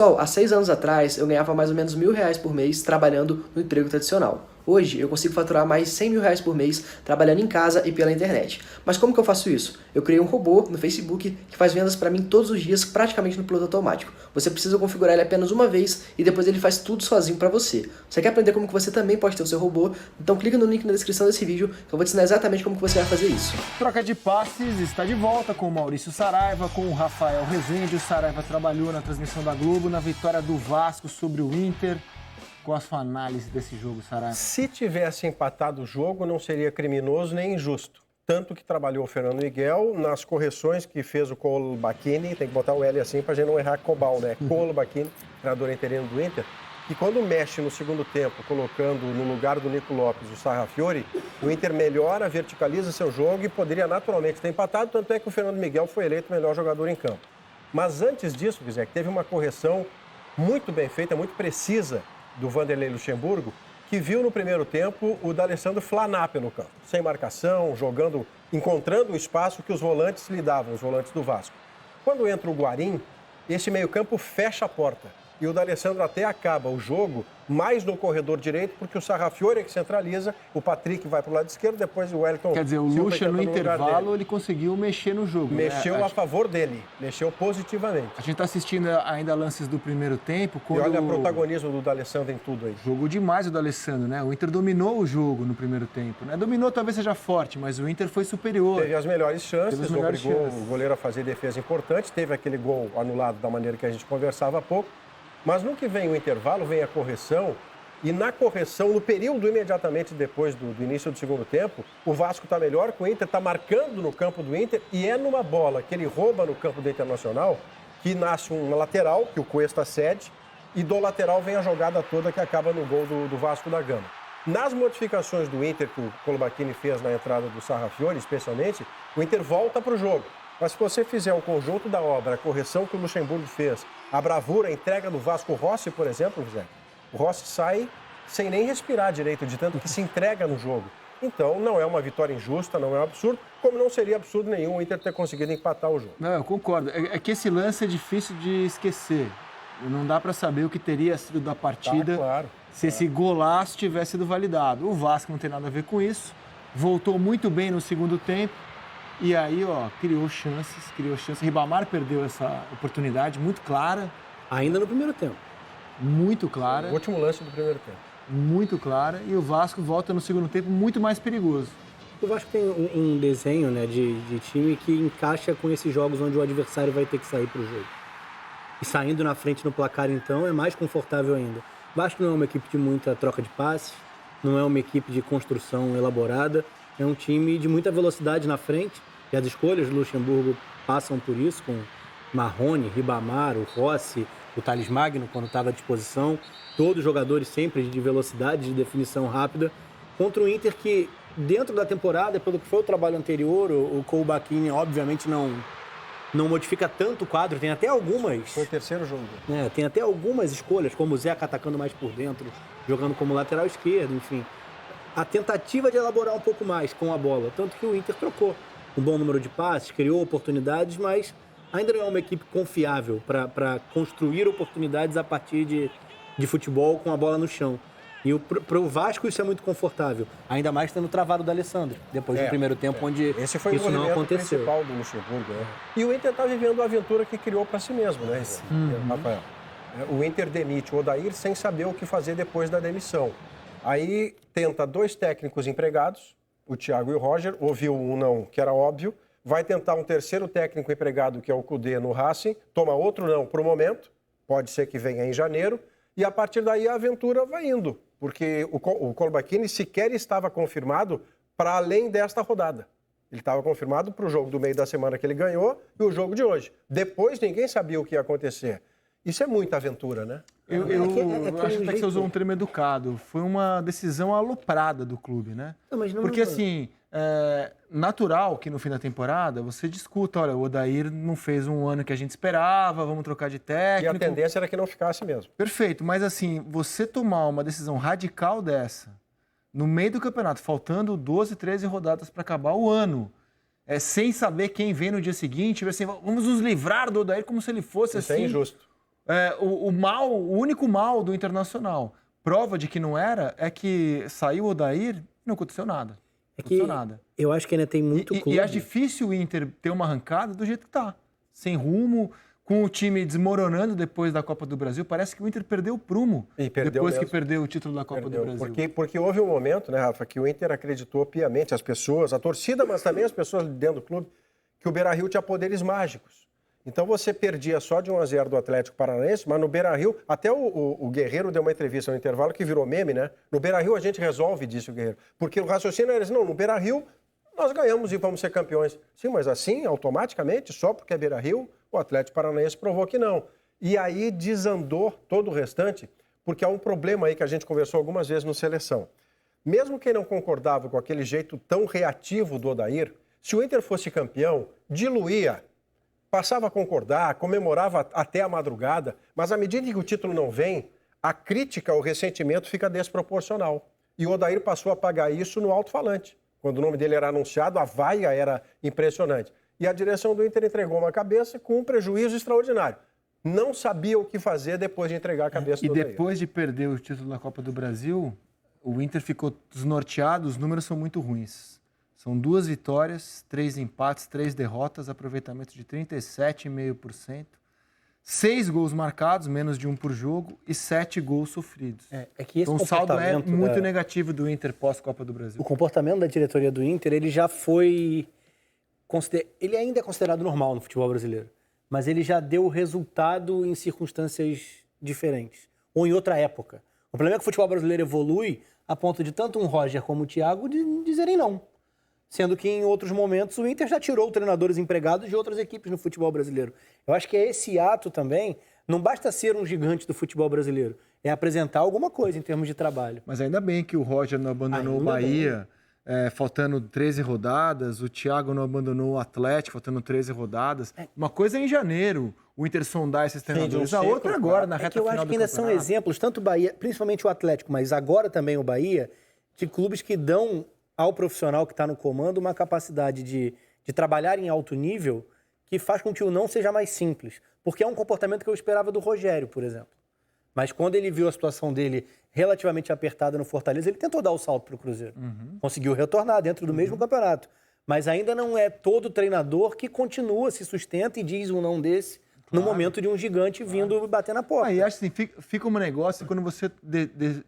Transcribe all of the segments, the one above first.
Pessoal, há 6 anos atrás, eu ganhava mais ou menos R$1.000 por mês trabalhando no emprego tradicional. Hoje, eu consigo faturar mais R$100.000 por mês trabalhando em casa e pela internet. Mas como que eu faço isso? Eu criei um robô no Facebook que faz vendas para mim todos os dias, praticamente no piloto automático. Você precisa configurar ele apenas uma vez e depois ele faz tudo sozinho para você. Você quer aprender como que você também pode ter o seu robô? Então clica no link na descrição desse vídeo que eu vou te ensinar exatamente como que você vai fazer isso. Troca de passes está de volta com o Maurício Saraiva, com o Rafael Rezende. O Saraiva trabalhou na transmissão da Globo, na vitória do Vasco sobre o Inter. Qual a sua análise desse jogo, Saraiva? Se tivesse empatado o jogo, não seria criminoso nem injusto. Tanto que trabalhou o Fernando Miguel nas correções que fez o Colbachini, tem que botar o L assim para a gente não errar Cobal, né? Colbachini, treinador interino do Inter, que quando mexe no segundo tempo, colocando no lugar do Nico Lopes o Sarrafiori, o Inter melhora, verticaliza seu jogo e poderia naturalmente ter empatado, tanto é que o Fernando Miguel foi eleito o melhor jogador em campo. Mas antes disso, que teve uma correção muito bem feita, muito precisa, do Vanderlei Luxemburgo, que viu no primeiro tempo o D'Alessandro flanar pelo campo, sem marcação, jogando, encontrando o espaço que os volantes lhe davam, os volantes do Vasco. Quando entra o Guarim, esse meio-campo fecha a porta. E o D'Alessandro até acaba o jogo mais no corredor direito, porque o Sarrafiori é que centraliza, o Patrick vai para o lado esquerdo, depois o Wellington... Quer dizer, o Lucha no intervalo ele conseguiu mexer no jogo. Mexeu a favor dele, mexeu positivamente. A gente está assistindo ainda lances do primeiro tempo. E olha o protagonismo do D'Alessandro em tudo aí. Jogou demais o D'Alessandro, né? O Inter dominou o jogo no primeiro tempo, né? Dominou talvez seja forte, mas o Inter foi superior. Teve as melhores chances, obrigou o goleiro a fazer defesa importante, teve aquele gol anulado da maneira que a gente conversava há pouco. Mas no que vem o intervalo, vem a correção, e na correção, no período imediatamente depois do início do segundo tempo, o Vasco está melhor, que o Inter está marcando no campo do Inter, e é numa bola que ele rouba no campo do Internacional, que nasce uma lateral, que o Cuesta cede, e do lateral vem a jogada toda que acaba no gol do Vasco da Gama. Nas modificações do Inter, que o Colbachini fez na entrada do Sarrafiori, especialmente, o Inter volta para o jogo. Mas se você fizer o conjunto da obra, a correção que o Luxemburgo fez, a bravura, a entrega do Vasco, o Rossi, por exemplo, o Rossi sai sem nem respirar direito, de tanto que se entrega no jogo. Então, não é uma vitória injusta, não é um absurdo, como não seria absurdo nenhum o Inter ter conseguido empatar o jogo. Não, eu concordo. É que esse lance é difícil de esquecer. Não dá para saber o que teria sido da partida se esse golaço tivesse sido validado. O Vasco não tem nada a ver com isso. Voltou muito bem no segundo tempo. E aí, criou chances. Ribamar perdeu essa oportunidade muito clara. Ainda no primeiro tempo. Muito clara. O último lance do primeiro tempo. Muito clara. E o Vasco volta no segundo tempo muito mais perigoso. O Vasco tem um desenho, né, de time que encaixa com esses jogos onde o adversário vai ter que sair para o jogo. E saindo na frente no placar, então, é mais confortável ainda. O Vasco não é uma equipe de muita troca de passes, não é uma equipe de construção elaborada, é um time de muita velocidade na frente. E as escolhas do Luxemburgo passam por isso, com Marrone, Ribamar, o Rossi, o Thales Magno, quando estava à disposição. Todos jogadores sempre de velocidade, de definição rápida. Contra o Inter que, dentro da temporada, pelo que foi o trabalho anterior, o Colbachini, obviamente, não modifica tanto o quadro. Tem até algumas... Foi o terceiro jogo. Tem até algumas escolhas, como o Zeca atacando mais por dentro, jogando como lateral esquerdo, enfim. A tentativa de elaborar um pouco mais com a bola. Tanto que o Inter trocou um bom número de passes, criou oportunidades, mas ainda não é uma equipe confiável para construir oportunidades a partir de futebol com a bola no chão. E para o Vasco isso é muito confortável, ainda mais tendo travado o D'Alessandro, depois do primeiro tempo, onde esse foi isso não aconteceu. Principal do Luxemburgo, né? E o Inter está vivendo a aventura que criou para si mesmo, né, Rafael? O Inter demite o Odair sem saber o que fazer depois da demissão. Aí tenta 2 técnicos empregados, o Thiago e o Roger, ouviu um não, que era óbvio, vai tentar um terceiro técnico empregado, que é o Kudê, no Racing, toma outro não para o momento, pode ser que venha em janeiro, e a partir daí a aventura vai indo, porque o Colbachini sequer estava confirmado para além desta rodada. Ele estava confirmado para o jogo do meio da semana que ele ganhou e o jogo de hoje. Depois ninguém sabia o que ia acontecer. Isso é muita aventura, né? Eu acho até que você usou um termo educado. Foi uma decisão aloprada do clube, né? Porque, assim, natural que no fim da temporada você discuta, olha, o Odair não fez um ano que a gente esperava, vamos trocar de técnico. E a tendência era que não ficasse mesmo. Perfeito, mas assim, você tomar uma decisão radical dessa, no meio do campeonato, faltando 12, 13 rodadas para acabar o ano, sem saber quem vem no dia seguinte, assim, vamos nos livrar do Odair como se ele fosse Isso assim... é injusto. O único mal do Internacional, prova de que não era, é que saiu o Odair e não aconteceu nada. Eu acho que ainda tem muito clube. E é difícil o Inter ter uma arrancada do jeito que tá. Sem rumo, com o time desmoronando depois da Copa do Brasil. Parece que o Inter perdeu o prumo depois que perdeu o título da Copa do Brasil. Porque houve um momento, né, Rafa, que o Inter acreditou piamente, as pessoas, a torcida, mas também as pessoas dentro do clube, que o Beira-Rio tinha poderes mágicos. Então você perdia só de 1-0 do Atlético Paranaense, mas no Beira-Rio, até o Guerreiro deu uma entrevista no intervalo que virou meme, né? No Beira-Rio a gente resolve, disse o Guerreiro. Porque o raciocínio era assim, não, no Beira-Rio nós ganhamos e vamos ser campeões. Sim, mas assim, automaticamente, só porque é Beira-Rio, o Atlético Paranaense provou que não. E aí desandou todo o restante, porque há um problema aí que a gente conversou algumas vezes no Seleção. Mesmo quem não concordava com aquele jeito tão reativo do Odair, se o Inter fosse campeão, diluía, passava a concordar, comemorava até a madrugada, mas à medida que o título não vem, a crítica, o ressentimento fica desproporcional. E o Odair passou a pagar isso no alto-falante. Quando o nome dele era anunciado, a vaia era impressionante. E a direção do Inter entregou uma cabeça com um prejuízo extraordinário. Não sabia o que fazer depois de entregar a cabeça do Odair. E depois de perder o título da Copa do Brasil, o Inter ficou desnorteado, os números são muito ruins. São 2 vitórias, 3 empates, 3 derrotas, aproveitamento de 37,5%, 6 gols marcados, menos de 1 por jogo, e 7 gols sofridos. Então o saldo é muito negativo do Inter pós-Copa do Brasil. O comportamento da diretoria do Inter, ele já foi... Ele ainda é considerado normal no futebol brasileiro, mas ele já deu resultado em circunstâncias diferentes, ou em outra época. O problema é que o futebol brasileiro evolui a ponto de tanto um Roger como o Thiago dizerem não. Sendo que em outros momentos o Inter já tirou treinadores empregados de outras equipes no futebol brasileiro. Eu acho que esse ato também, não basta ser um gigante do futebol brasileiro, é apresentar alguma coisa em termos de trabalho. Mas ainda bem que o Roger não abandonou o Bahia, faltando 13 rodadas, o Thiago não abandonou o Atlético, faltando 13 rodadas. Uma coisa é em janeiro, o Inter sondar esses treinadores, a outra agora, na reta final do campeonato. Eu acho que ainda são exemplos, tanto o Bahia, principalmente o Atlético, mas agora também o Bahia, de clubes que dão ao profissional que está no comando uma capacidade de trabalhar em alto nível que faz com que o não seja mais simples. Porque é um comportamento que eu esperava do Rogério, por exemplo. Mas quando ele viu a situação dele relativamente apertada no Fortaleza, ele tentou dar o salto para o Cruzeiro. Conseguiu retornar dentro do mesmo campeonato. Mas ainda não é todo treinador que continua, se sustenta e diz um não desse no momento de um gigante vindo bater na porta. E acho assim, fica um negócio quando você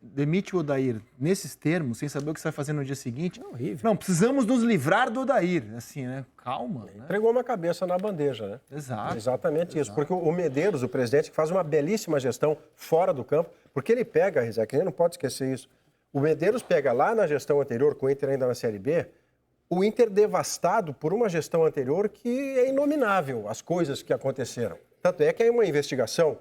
demite o Odair nesses termos, sem saber o que você vai fazer no dia seguinte. É horrível. Não, precisamos nos livrar do Odair. Assim, né? Calma. Né? Entregou uma cabeça na bandeja, né? Exato. Exatamente isso. Porque o Medeiros, o presidente, que faz uma belíssima gestão fora do campo, porque ele pega, Rizek, a gente não pode esquecer isso. O Medeiros pega lá na gestão anterior, com o Inter ainda na Série B, o Inter devastado por uma gestão anterior que é inominável, as coisas que aconteceram. Tanto é que há uma investigação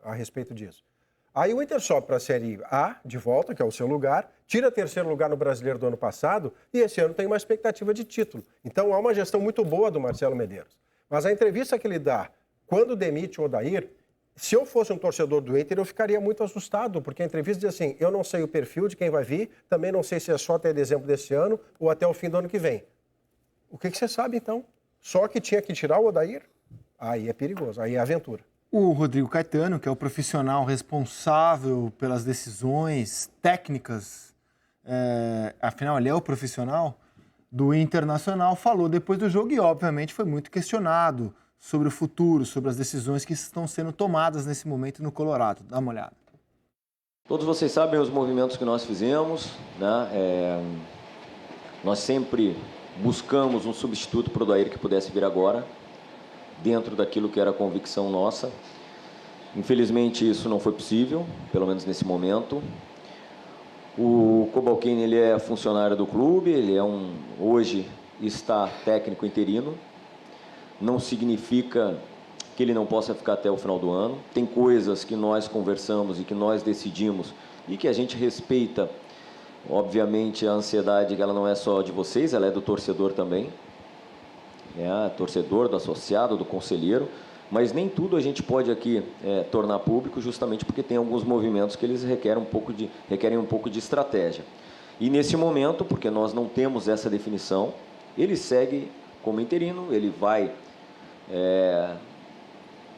a respeito disso. Aí o Inter sobe para a Série A, de volta, que é o seu lugar, tira 3º lugar no Brasileiro do ano passado e esse ano tem uma expectativa de título. Então há uma gestão muito boa do Marcelo Medeiros. Mas a entrevista que ele dá quando demite o Odair, se eu fosse um torcedor do Inter, eu ficaria muito assustado, porque a entrevista diz assim, eu não sei o perfil de quem vai vir, também não sei se é só até dezembro desse ano ou até o fim do ano que vem. O que você sabe, então? Só que tinha que tirar o Odair? Aí é perigoso, aí é aventura. O Rodrigo Caetano, que é o profissional responsável pelas decisões técnicas, afinal ele é o profissional do Internacional, falou depois do jogo e obviamente foi muito questionado sobre o futuro, sobre as decisões que estão sendo tomadas nesse momento no Colorado. Dá uma olhada. Todos vocês sabem os movimentos que nós fizemos, né? Nós sempre buscamos um substituto para o Odair que pudesse vir agora, dentro daquilo que era a convicção nossa. Infelizmente isso não foi possível, pelo menos nesse momento. O Kobalkin, ele é funcionário do clube, ele hoje está técnico interino. Não significa que ele não possa ficar até o final do ano. Tem coisas que nós conversamos e que nós decidimos e que a gente respeita. Obviamente a ansiedade, ela não é só de vocês, ela é do torcedor também. Torcedor, do associado, do conselheiro, mas nem tudo a gente pode aqui tornar público, justamente porque tem alguns movimentos que eles requerem um pouco de estratégia. E nesse momento, porque nós não temos essa definição, ele segue como interino, ele vai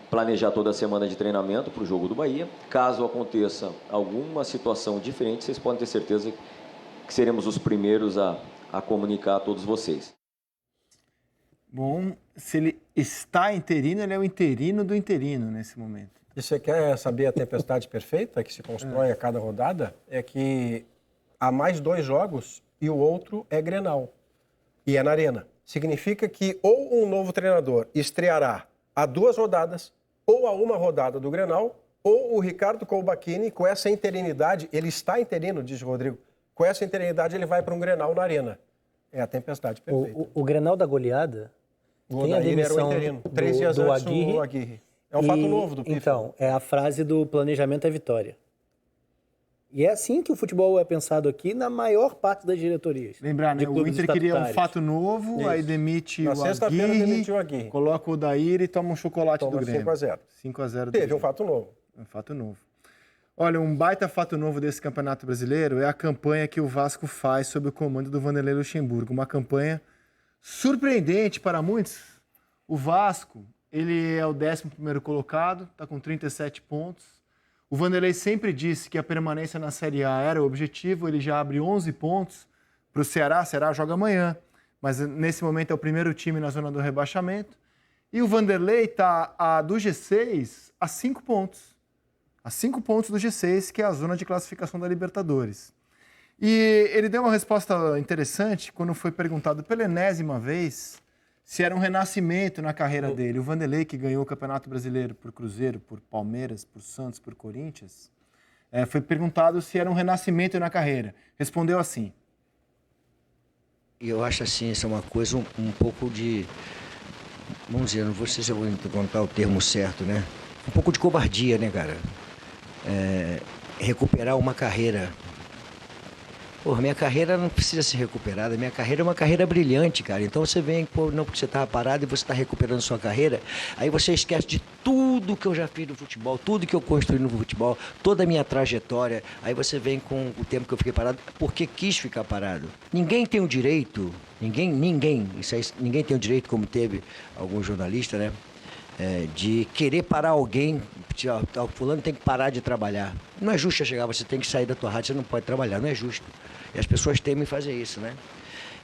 planejar toda a semana de treinamento para o jogo do Bahia. Caso aconteça alguma situação diferente, vocês podem ter certeza que seremos os primeiros a comunicar a todos vocês. Bom, se ele está interino, ele é o interino do interino nesse momento. E você quer saber a tempestade perfeita que se constrói a cada rodada? É que há mais 2 jogos e o outro é Grenal. E é na Arena. Significa que ou um novo treinador estreará a 2 rodadas, ou a 1 rodada do Grenal, ou o Ricardo Colbachini, com essa interinidade, ele está interino, diz o Rodrigo, com essa interinidade ele vai para um Grenal na Arena. É a tempestade perfeita. O Grenal da goleada tem a demissão do Aguirre. É um fato novo do PIF. Então, é a frase do planejamento é vitória. E é assim que o futebol é pensado aqui na maior parte das diretorias. Lembrar, né? O Inter queria um fato novo, aí demite na sexta-feira demitiu o Aguirre, coloca o Odair e toma um chocolate do Grêmio. 5-0. 5-0. Teve um fato novo. Um fato novo. Olha, um baita fato novo desse Campeonato Brasileiro é a campanha que o Vasco faz sob o comando do Vanderlei Luxemburgo. Uma campanha surpreendente para muitos. O Vasco, ele é o 11º colocado, está com 37 pontos. O Vanderlei sempre disse que a permanência na Série A era o objetivo, ele já abre 11 pontos para o Ceará. O Ceará joga amanhã, mas nesse momento é o primeiro time na zona do rebaixamento. E o Vanderlei está do G6 a 5 pontos. A 5 pontos do G6, que é a zona de classificação da Libertadores. E ele deu uma resposta interessante quando foi perguntado pela enésima vez se era um renascimento na carreira dele. O Vanderlei, que ganhou o Campeonato Brasileiro por Cruzeiro, por Palmeiras, por Santos, por Corinthians, foi perguntado se era um renascimento na carreira. Respondeu assim. Eu acho assim, isso é uma coisa um pouco de... Vamos dizer, não vou sei se eu vou encontrar o termo certo, né? Um pouco de covardia, né, cara? Recuperar uma carreira. Porra, minha carreira não precisa ser recuperada. Minha carreira é uma carreira brilhante, cara. Então você vem, pô, não porque você estava parado e você está recuperando sua carreira, aí você esquece de tudo que eu já fiz no futebol, tudo que eu construí no futebol, toda a minha trajetória. Aí você vem com o tempo que eu fiquei parado, porque quis ficar parado. Ninguém tem o direito, ninguém tem o direito, como teve algum jornalista, né? De querer parar alguém, o fulano tem que parar de trabalhar. Não é justo chegar, você tem que sair da tua rádio, você não pode trabalhar, não é justo. E as pessoas temem fazer isso, né?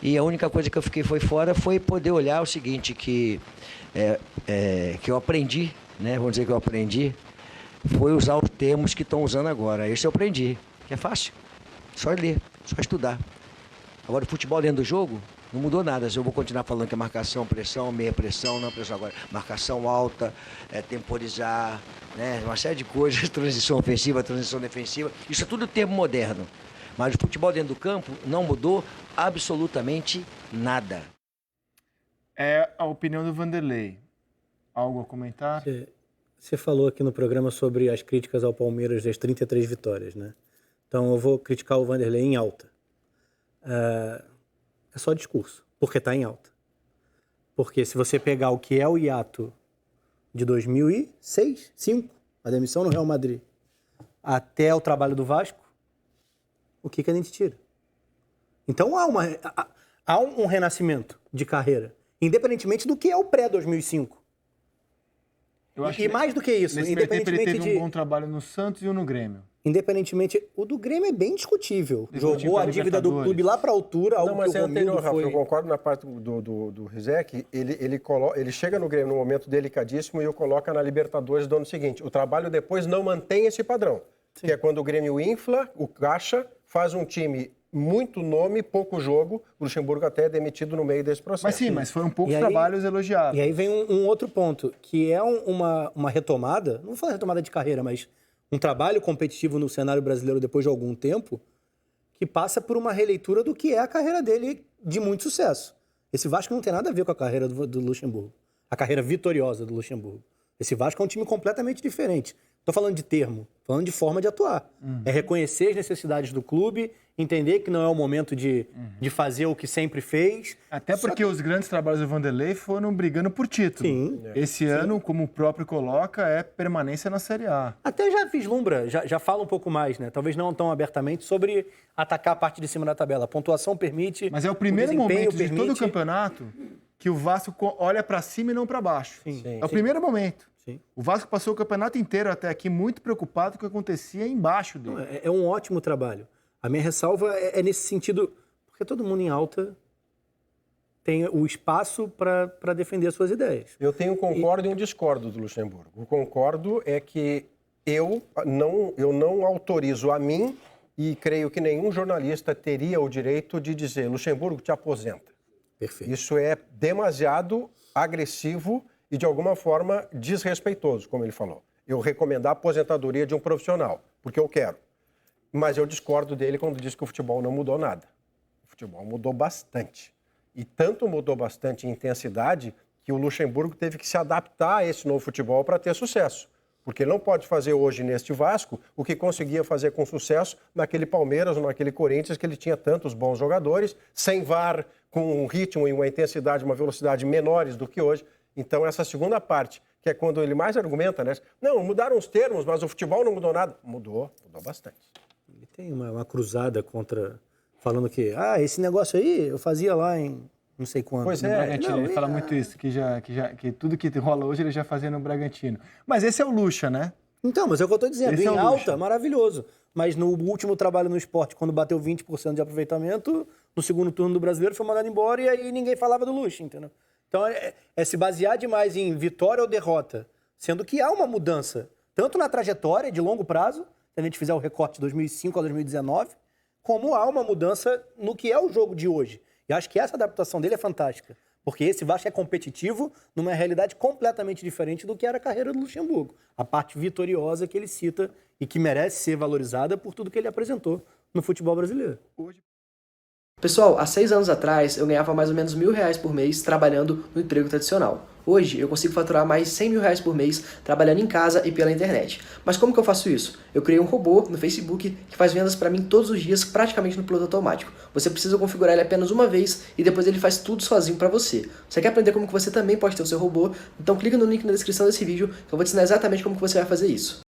E a única coisa que eu fiquei fora foi poder olhar o seguinte, que eu aprendi, né? Vamos dizer que eu aprendi, foi usar os termos que estão usando agora. Isso eu aprendi, que é fácil, só ler, só estudar. Agora, o futebol dentro do jogo não mudou nada. Eu vou continuar falando que é marcação, pressão, meia pressão, não pressão agora. Marcação alta, temporizar, né? Uma série de coisas, transição ofensiva, transição defensiva. Isso é tudo termo moderno. Mas o futebol dentro do campo não mudou absolutamente nada. É a opinião do Vanderlei. Algo a comentar? Você falou aqui no programa sobre as críticas ao Palmeiras das 33 vitórias, né? Então eu vou criticar o Vanderlei em alta. É só discurso, porque está em alta. Porque se você pegar o que é o hiato de 2006, 2005, a demissão no Real Madrid, até o trabalho do Vasco, o que a gente tira? Então há um renascimento de carreira, independentemente do que é o pré-2005. E mais do que isso, independentemente ele teve um bom trabalho no Santos e um no Grêmio. Independentemente, o do Grêmio é bem discutível. Jogou a dívida do clube lá para a altura, algo que o Romildo foi... Eu concordo na parte do Rizek, ele chega no Grêmio num momento delicadíssimo e o coloca na Libertadores do ano seguinte. O trabalho depois não mantém esse padrão, que é quando o Grêmio infla o caixa, faz um time muito nome, pouco jogo, o Luxemburgo até é demitido no meio desse processo. Mas foram poucos trabalhos elogiados. E aí vem um outro ponto, que é uma retomada, não vou falar retomada de carreira, mas um trabalho competitivo no cenário brasileiro depois de algum tempo, que passa por uma releitura do que é a carreira dele de muito sucesso. Esse Vasco não tem nada a ver com a carreira do Luxemburgo, a carreira vitoriosa do Luxemburgo. Esse Vasco é um time completamente diferente. Estou falando de termo, falando de forma de atuar. É reconhecer as necessidades do clube, entender que não é o momento de fazer o que sempre fez. Até porque os grandes trabalhos do Vanderlei foram brigando por título. Sim. Esse ano, como o próprio coloca, é permanência na Série A. Até já vislumbra, já fala um pouco mais, né? Talvez não tão abertamente, sobre atacar a parte de cima da tabela. A pontuação permite. Mas é o primeiro momento de todo o campeonato que o Vasco olha para cima e não para baixo. Sim. É o primeiro momento. Sim. O Vasco passou o campeonato inteiro até aqui muito preocupado com o que acontecia embaixo dele. Não, é um ótimo trabalho. A minha ressalva é nesse sentido, porque todo mundo em alta tem o espaço para defender as suas ideias. Eu tenho um concordo e um discordo do Luxemburgo. O concordo é que eu não autorizo a mim, e creio que nenhum jornalista teria o direito de dizer: Luxemburgo, te aposenta. Perfeito. Isso é demasiado agressivo e, de alguma forma, desrespeitoso, como ele falou. Eu recomendar a aposentadoria de um profissional, porque eu quero. Mas eu discordo dele quando diz que o futebol não mudou nada. O futebol mudou bastante. E tanto mudou bastante em intensidade que o Luxemburgo teve que se adaptar a esse novo futebol para ter sucesso. Porque ele não pode fazer hoje neste Vasco o que conseguia fazer com sucesso naquele Palmeiras ou naquele Corinthians, que ele tinha tantos bons jogadores, sem VAR, com um ritmo e uma intensidade, uma velocidade menores do que hoje. Então, essa segunda parte, que é quando ele mais argumenta, né? Não, mudaram os termos, mas o futebol não mudou nada. Mudou bastante. Ele tem uma cruzada contra... Falando que, esse negócio aí eu fazia lá em não sei quando. Pois é, Bragantino, ele fala muito isso, que tudo que rola hoje ele já fazia no Bragantino. Mas esse é o Lucha, né? Então, mas é o que eu tô dizendo. Esse Em é o alta, Lucha. Maravilhoso. Mas no último trabalho no esporte, quando bateu 20% de aproveitamento, no segundo turno do Brasileiro foi mandado embora e aí ninguém falava do Lucha, entendeu? Então é se basear demais em vitória ou derrota, sendo que há uma mudança, tanto na trajetória de longo prazo, se a gente fizer o recorte de 2005 a 2019, como há uma mudança no que é o jogo de hoje. E acho que essa adaptação dele é fantástica, porque esse Vasco é competitivo numa realidade completamente diferente do que era a carreira do Luxemburgo. A parte vitoriosa que ele cita e que merece ser valorizada por tudo que ele apresentou no futebol brasileiro. Pessoal, há 6 anos atrás eu ganhava mais ou menos R$1.000 por mês trabalhando no emprego tradicional. Hoje eu consigo faturar mais R$100.000 por mês trabalhando em casa e pela internet. Mas como que eu faço isso? Eu criei um robô no Facebook que faz vendas para mim todos os dias praticamente no piloto automático. Você precisa configurar ele apenas uma vez e depois ele faz tudo sozinho para você. Você quer aprender como que você também pode ter o seu robô? Então clica no link na descrição desse vídeo que eu vou te ensinar exatamente como que você vai fazer isso.